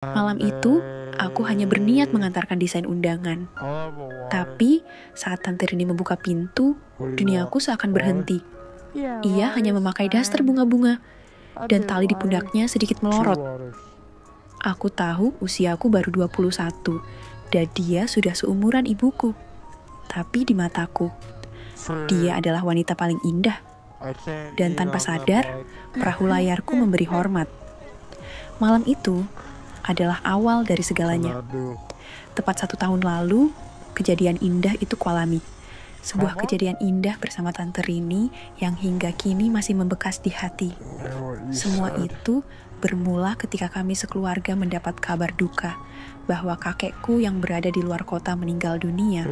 Malam itu, aku hanya berniat mengantarkan desain undangan. Tapi, saat Tante Rini membuka pintu, duniaku seakan berhenti. Ia hanya memakai daster bunga-bunga, dan tali di pundaknya sedikit melorot. Aku tahu usiaku baru 21, dan dia sudah seumuran ibuku. Tapi di mataku, dia adalah wanita paling indah. Dan tanpa sadar, perahu layarku memberi hormat. Malam itu adalah awal dari segalanya. Tepat 1 tahun lalu, kejadian indah itu kualami. Sebuah kejadian indah bersama Tante Rini yang hingga kini masih membekas di hati. Semua itu bermula ketika kami sekeluarga mendapat kabar duka bahwa kakekku yang berada di luar kota meninggal dunia.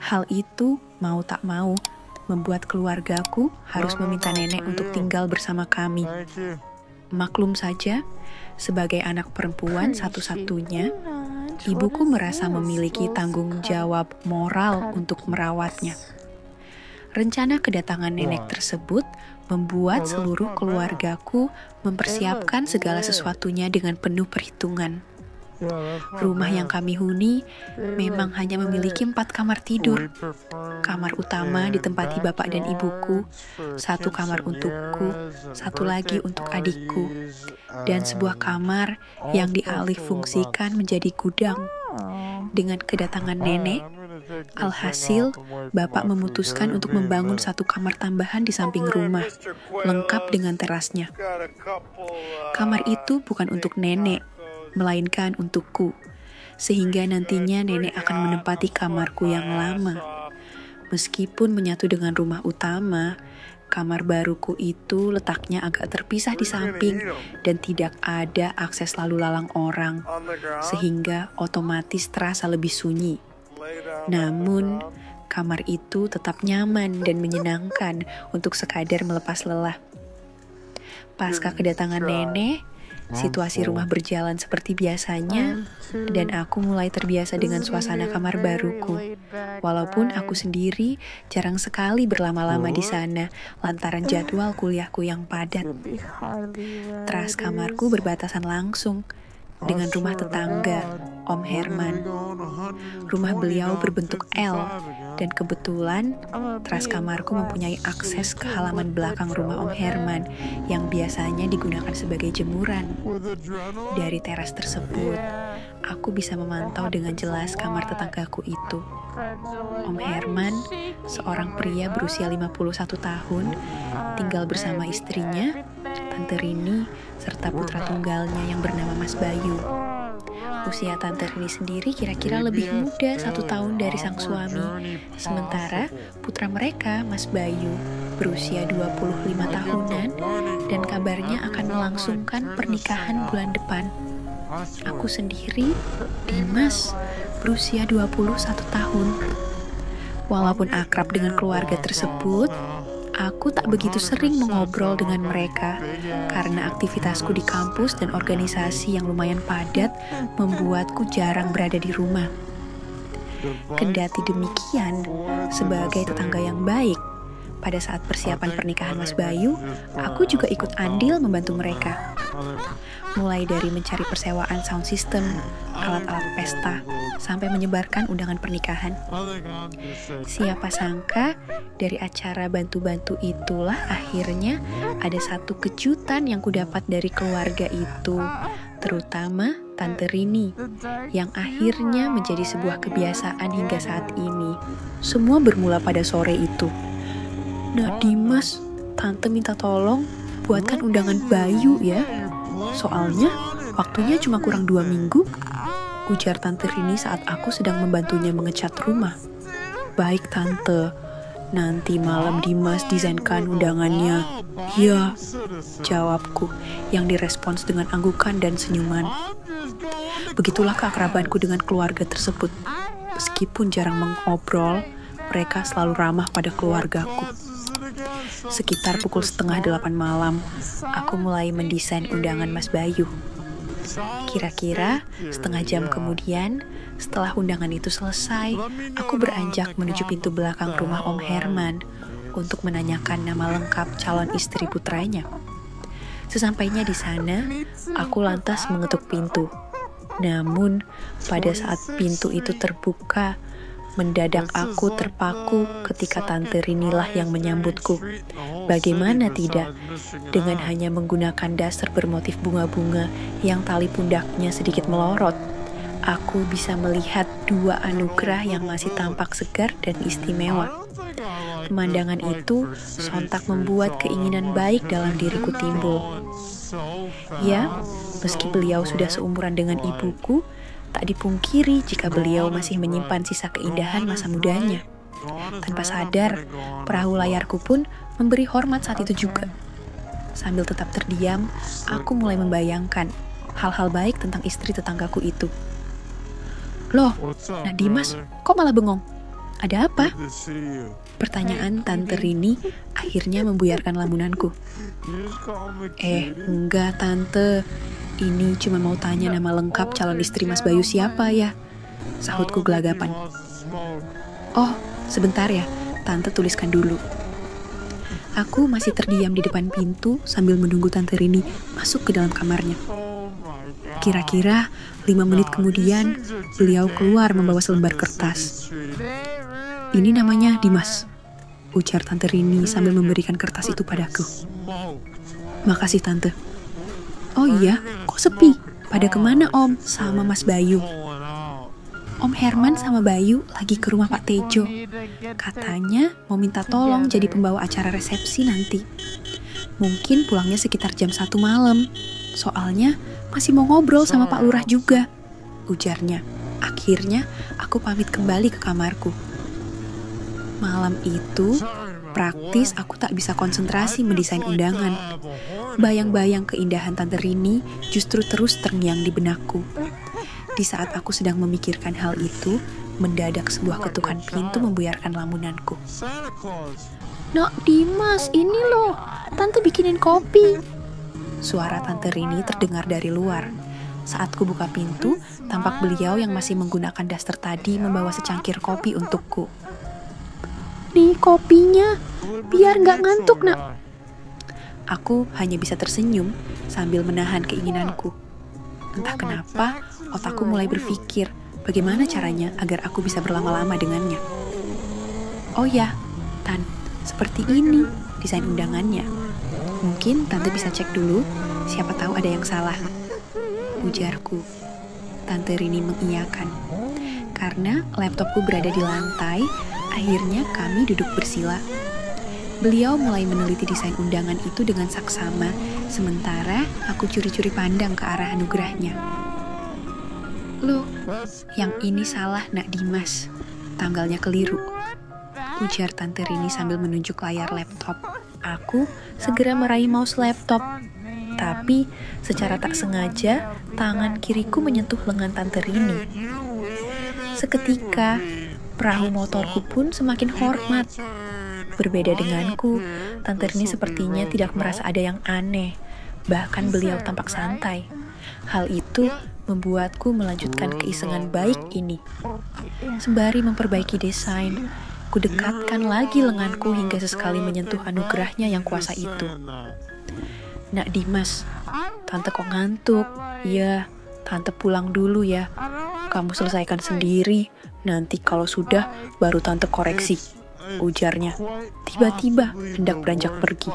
Hal itu mau tak mau membuat keluargaku harus meminta nenek untuk tinggal bersama kami. Maklum saja, sebagai anak perempuan satu-satunya, ibuku merasa memiliki tanggung jawab moral untuk merawatnya. Rencana kedatangan nenek tersebut membuat seluruh keluargaku mempersiapkan segala sesuatunya dengan penuh perhitungan. Rumah yang kami huni memang hanya memiliki 4 kamar tidur. Kamar utama ditempati bapak dan ibuku, 1 kamar untukku, 1 lagi untuk adikku, dan sebuah kamar yang dialih fungsikan menjadi gudang. Dengan kedatangan nenek, alhasil bapak memutuskan untuk membangun 1 kamar tambahan di samping rumah, lengkap dengan terasnya. Kamar itu bukan untuk nenek, melainkan untukku, sehingga nantinya nenek akan menempati kamarku yang lama. Meskipun menyatu dengan rumah utama, kamar baruku itu letaknya agak terpisah di samping dan tidak ada akses lalu lalang orang, sehingga otomatis terasa lebih sunyi. Namun, kamar itu tetap nyaman dan menyenangkan untuk sekadar melepas lelah. Pasca kedatangan nenek, situasi rumah berjalan seperti biasanya, dan aku mulai terbiasa dengan suasana kamar baruku. Walaupun aku sendiri jarang sekali berlama-lama di sana, lantaran jadwal kuliahku yang padat. Teras kamarku berbatasan langsung dengan rumah tetangga, Om Herman. Rumah beliau berbentuk L, dan kebetulan teras kamarku mempunyai akses ke halaman belakang rumah Om Herman yang biasanya digunakan sebagai jemuran. Dari teras tersebut, aku bisa memantau dengan jelas kamar tetanggaku itu. Om Herman, seorang pria berusia 51 tahun, tinggal bersama istrinya, Tante Rini, serta putra tunggalnya yang bernama Mas Bayu. Usia Tante Rini sendiri kira-kira lebih muda 1 tahun dari sang suami. Sementara putra mereka, Mas Bayu, berusia 25 tahunan dan kabarnya akan melangsungkan pernikahan bulan depan. Aku sendiri, Dimas, berusia 21 tahun. Walaupun akrab dengan keluarga tersebut, aku tak begitu sering mengobrol dengan mereka karena aktivitasku di kampus dan organisasi yang lumayan padat membuatku jarang berada di rumah. Kendati demikian, sebagai tetangga yang baik, pada saat persiapan pernikahan Mas Bayu, aku juga ikut andil membantu mereka. Mulai dari mencari persewaan sound system, alat-alat pesta, sampai menyebarkan undangan pernikahan. Siapa sangka dari acara bantu-bantu itulah akhirnya ada satu kejutan yang kudapat dari keluarga itu, terutama Tante Rini, yang akhirnya menjadi sebuah kebiasaan hingga saat ini. Semua bermula pada sore itu. Nah Dimas, Tante minta tolong buatkan undangan Bayu ya. Soalnya waktunya cuma kurang 2 minggu, ujar Tante Rini saat aku sedang membantunya mengecat rumah. Baik Tante, nanti malam Dimas desainkan undangannya. Ya, jawabku yang direspons dengan anggukan dan senyuman. Begitulah keakrabanku dengan keluarga tersebut. Meskipun jarang mengobrol, mereka selalu ramah pada keluargaku. Sekitar pukul 7:30 malam, aku mulai mendesain undangan Mas Bayu. Kira-kira setengah jam kemudian, setelah undangan itu selesai, aku beranjak menuju pintu belakang rumah Om Herman untuk menanyakan nama lengkap calon istri putranya. Sesampainya di sana, aku lantas mengetuk pintu. Namun, pada saat pintu itu terbuka, mendadak aku terpaku ketika Tante Rinilah yang menyambutku. Bagaimana tidak, dengan hanya menggunakan daster bermotif bunga-bunga yang tali pundaknya sedikit melorot, aku bisa melihat dua anugerah yang masih tampak segar dan istimewa. Pemandangan itu sontak membuat keinginan baik dalam diriku timbul. Ya, meski beliau sudah seumuran dengan ibuku, tak dipungkiri jika beliau masih menyimpan sisa keindahan masa mudanya. Tanpa sadar, perahu layarku pun memberi hormat saat itu juga. Sambil tetap terdiam, aku mulai membayangkan hal-hal baik tentang istri tetanggaku itu. Loh, Nak Dimas, kok malah bengong? Ada apa? Pertanyaan Tante Rini akhirnya membuyarkan lamunanku. Enggak Tante, ini cuma mau tanya nama lengkap calon istri Mas Bayu siapa ya? Sahutku gelagapan. Oh, sebentar ya, Tante tuliskan dulu. Aku masih terdiam di depan pintu sambil menunggu Tante Rini masuk ke dalam kamarnya. Kira-kira 5 menit kemudian, beliau keluar membawa selembar kertas. Ini namanya Dimas, ujar Tante Rini sambil memberikan kertas itu padaku. Makasih Tante. Oh iya, kok sepi? Pada kemana Om sama Mas Bayu? Om Herman sama Bayu lagi ke rumah Pak Tejo. Katanya mau minta tolong jadi pembawa acara resepsi nanti. Mungkin pulangnya sekitar jam 1 malam. Soalnya masih mau ngobrol sama Pak Lurah juga, ujarnya. Akhirnya aku pamit kembali ke kamarku. Malam itu, praktis aku tak bisa konsentrasi mendesain undangan. Bayang-bayang keindahan Tante Rini justru terus terngiang di benakku. Di saat aku sedang memikirkan hal itu, mendadak sebuah ketukan pintu membuyarkan lamunanku. Nak Dimas, ini loh, Tante bikinin kopi. Suara Tante Rini terdengar dari luar. Saat ku buka pintu, tampak beliau yang masih menggunakan daster tadi membawa secangkir kopi untukku. Nih kopinya, biar nggak ngantuk Nak. Aku hanya bisa tersenyum sambil menahan keinginanku. Entah kenapa, otakku mulai berpikir bagaimana caranya agar aku bisa berlama-lama dengannya. Oh ya, Tan, seperti ini desain undangannya. Mungkin Tante bisa cek dulu, siapa tahu ada yang salah, ujarku. Tante Rini mengiyakan. Karena laptopku berada di lantai, akhirnya kami duduk bersila. Beliau mulai meneliti desain undangan itu dengan saksama, sementara aku curi-curi pandang ke arah anugerahnya. Loh, yang ini salah Nak Dimas, tanggalnya keliru, ujar Tante Rini sambil menunjuk layar laptop. Aku segera meraih mouse laptop, tapi secara tak sengaja tangan kiriku menyentuh lengan Tante Rini. Seketika, perahu motorku pun semakin hormat. Berbeda denganku, Tante Rini sepertinya tidak merasa ada yang aneh. Bahkan beliau tampak santai. Hal itu membuatku melanjutkan keisengan baik ini. Sembari memperbaiki desain, ku dekatkan lagi lenganku hingga sesekali menyentuh anugerahnya yang kuasa itu. Nak Dimas, Tante kok ngantuk? Ya, Tante pulang dulu ya. Kamu selesaikan sendiri. Nanti kalau sudah, baru Tante koreksi, ujarnya. Tiba-tiba hendak beranjak pergi.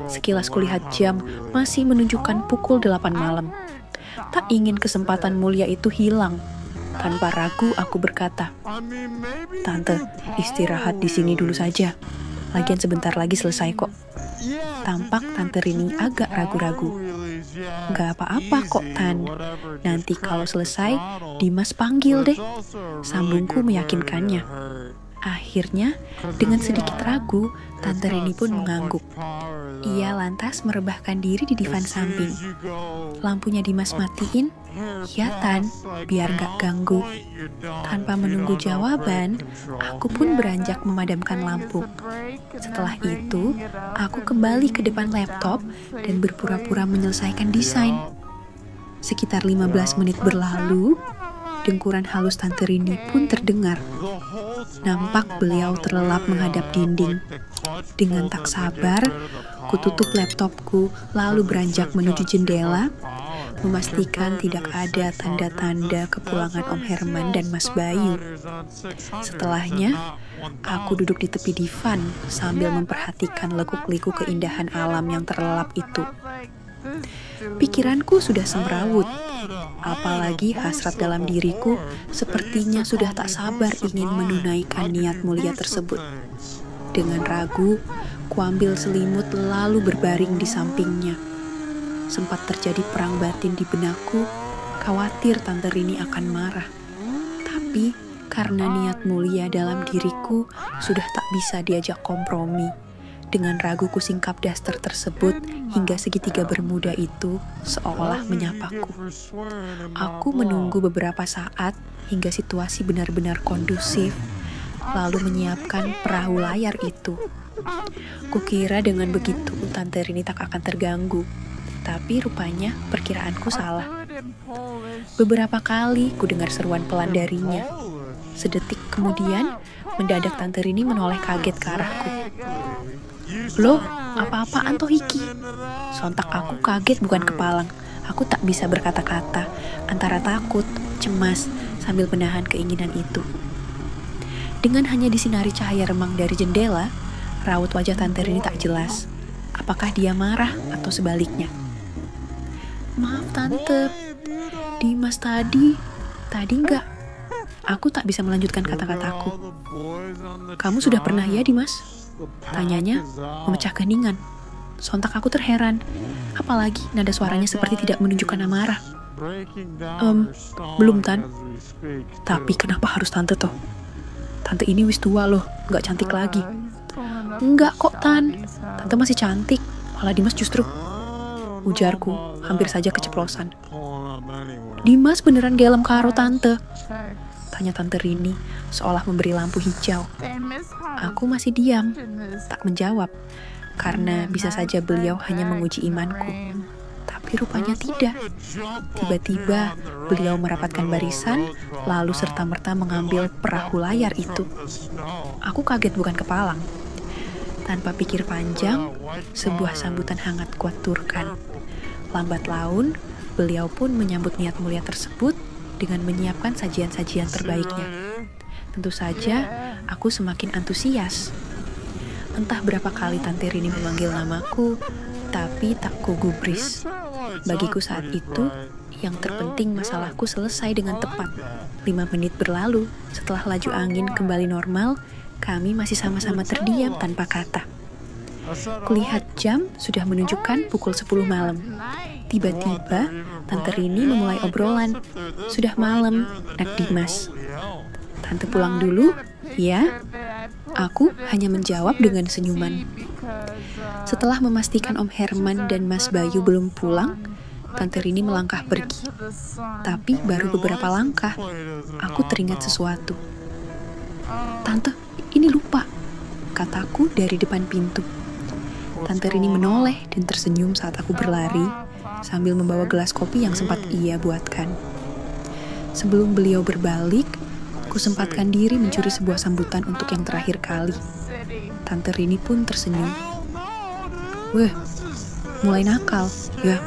Sekilas kulihat jam, masih menunjukkan pukul 8 malam. Tak ingin kesempatan mulia itu hilang. Tanpa ragu aku berkata, Tante, istirahat di sini dulu saja. Lagian sebentar lagi selesai kok. Tampak Tante Rini agak ragu-ragu. Gak apa-apa kok Tan, nanti kalau selesai Dimas panggil deh, sambungku meyakinkannya. Akhirnya dengan sedikit ragu Tante Rini pun mengangguk. Ia lantas merebahkan diri di divan samping. Lampunya Dimas matiin. Ya Tan, biar gak ganggu. Tanpa menunggu jawaban, aku pun beranjak memadamkan lampu. Setelah itu, aku kembali ke depan laptop dan berpura-pura menyelesaikan desain. Sekitar 15 menit berlalu, dengkuran halus Tante Rini pun terdengar. Nampak beliau terlelap menghadap dinding. Dengan tak sabar, Kututup laptopku, lalu beranjak menuju jendela, memastikan tidak ada tanda-tanda kepulangan Om Herman dan Mas Bayu. Setelahnya, aku duduk di tepi divan sambil memperhatikan lekuk-liku keindahan alam yang terlelap itu. Pikiranku sudah semrawut, apalagi hasrat dalam diriku sepertinya sudah tak sabar ingin menunaikan niat mulia tersebut. Dengan ragu, kuambil selimut lalu berbaring di sampingnya. Sempat terjadi perang batin di benakku, khawatir Tante Rini akan marah. Tapi karena niat mulia dalam diriku sudah tak bisa diajak kompromi. Dengan ragu kusingkap daster tersebut hingga segitiga bermuda itu seolah menyapaku. Aku menunggu beberapa saat hingga situasi benar-benar kondusif, lalu menyiapkan perahu layar itu. Kukira dengan begitu Tante Rini tak akan terganggu. Tapi rupanya perkiraanku salah. Beberapa kali ku dengar seruan pelan darinya. Sedetik kemudian, mendadak Tante Rini menoleh kaget ke arahku. "Loh, apa-apaan toh Hiki?" Sontak aku kaget bukan kepalang. Aku tak bisa berkata-kata, antara takut, cemas, sambil menahan keinginan itu. Dengan hanya disinari cahaya remang dari jendela, raut wajah Tante Rini tak jelas. Apakah dia marah atau sebaliknya? "Maaf Tante, Dimas tadi enggak." Aku tak bisa melanjutkan kata-kataku. "Kamu sudah pernah ya Dimas?" Tanyanya memecah keheningan. Sontak aku terheran, apalagi nada suaranya seperti tidak menunjukkan amarah. Belum Tan." "Tapi kenapa harus Tante toh? Tante ini wis tua loh, gak cantik lagi." "Enggak kok Tan, Tante masih cantik, malah Dimas justru," ujarku, hampir saja keceplosan. "Dimas beneran gelem karo Tante?" tanya Tante Rini, seolah memberi lampu hijau. Aku masih diam, tak menjawab, karena bisa saja beliau hanya menguji imanku. Tapi rupanya tidak. Tiba-tiba, beliau merapatkan barisan, lalu serta-merta mengambil perahu layar itu. Aku kaget bukan kepalang. Tanpa pikir panjang, sebuah sambutan hangat kuaturkan. Lambat laun, beliau pun menyambut niat mulia tersebut dengan menyiapkan sajian-sajian terbaiknya. Tentu saja, aku semakin antusias. Entah berapa kali Tante Rini memanggil namaku, tapi tak kugubris. Bagiku saat itu, yang terpenting masalahku selesai dengan tepat. 5 menit berlalu, setelah laju angin kembali normal, kami masih sama-sama terdiam tanpa kata. Kulihat jam sudah menunjukkan pukul 10 malam. Tiba-tiba, Tante Rini memulai obrolan. "Sudah malam, Nak Dimas. Tante pulang dulu, ya?" Aku hanya menjawab dengan senyuman. Setelah memastikan Om Herman dan Mas Bayu belum pulang, Tante Rini melangkah pergi. Tapi baru beberapa langkah, aku teringat sesuatu. "Tante, ini lupa," kataku dari depan pintu. Tante Rini menoleh dan tersenyum saat aku berlari, sambil membawa gelas kopi yang sempat ia buatkan. Sebelum beliau berbalik, kusempatkan diri mencuri sebuah sambutan untuk yang terakhir kali. Tante Rini pun tersenyum. "Weh, mulai nakal, ya?"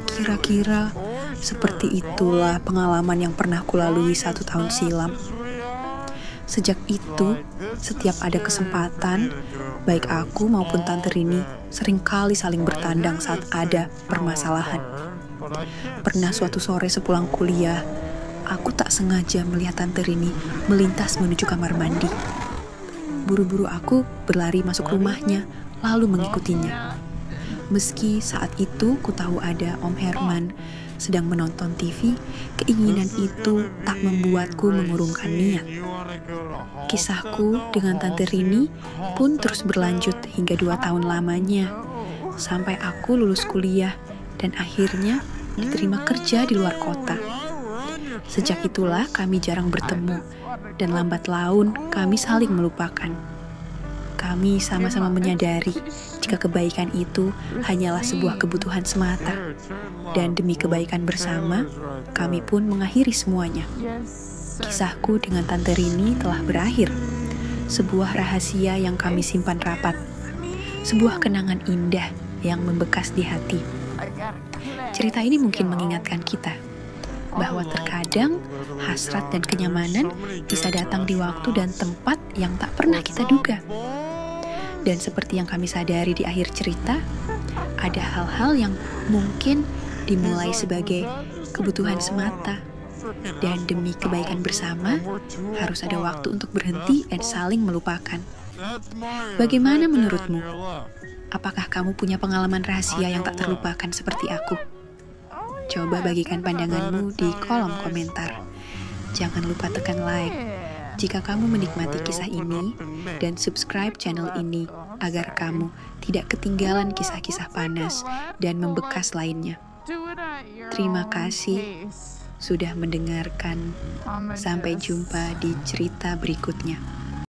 Kira-kira seperti itulah pengalaman yang pernah kulalui 1 tahun silam. Sejak itu, setiap ada kesempatan, baik aku maupun Tante Rini seringkali saling bertandang saat ada permasalahan. Pernah suatu sore sepulang kuliah, aku tak sengaja melihat Tante Rini melintas menuju kamar mandi. Buru-buru aku berlari masuk rumahnya, lalu mengikutinya. Meski saat itu ku tahu ada Om Herman sedang menonton TV, keinginan itu tak membuatku mengurungkan niat. Kisahku dengan Tante Rini pun terus berlanjut hingga 2 tahun lamanya, sampai aku lulus kuliah dan akhirnya diterima kerja di luar kota. Sejak itulah kami jarang bertemu, dan lambat laun kami saling melupakan. Kami sama-sama menyadari jika kebaikan itu hanyalah sebuah kebutuhan semata. Dan demi kebaikan bersama, kami pun mengakhiri semuanya. Kisahku dengan Tante Rini telah berakhir. Sebuah rahasia yang kami simpan rapat. sebuah kenangan indah yang membekas di hati. Cerita ini mungkin mengingatkan kita bahwa terkadang hasrat dan kenyamanan bisa datang di waktu dan tempat yang tak pernah kita duga. Dan seperti yang kami sadari di akhir cerita, ada hal-hal yang mungkin dimulai sebagai kebutuhan semata, dan demi kebaikan bersama harus ada waktu untuk berhenti dan saling melupakan. Bagaimana menurutmu? Apakah kamu punya pengalaman rahasia yang tak terlupakan seperti aku? Coba bagikan pandanganmu di kolom komentar. Jangan lupa tekan like jika kamu menikmati kisah ini dan subscribe channel ini agar kamu tidak ketinggalan kisah-kisah panas dan membekas lainnya. Terima kasih sudah mendengarkan. Sampai jumpa di cerita berikutnya.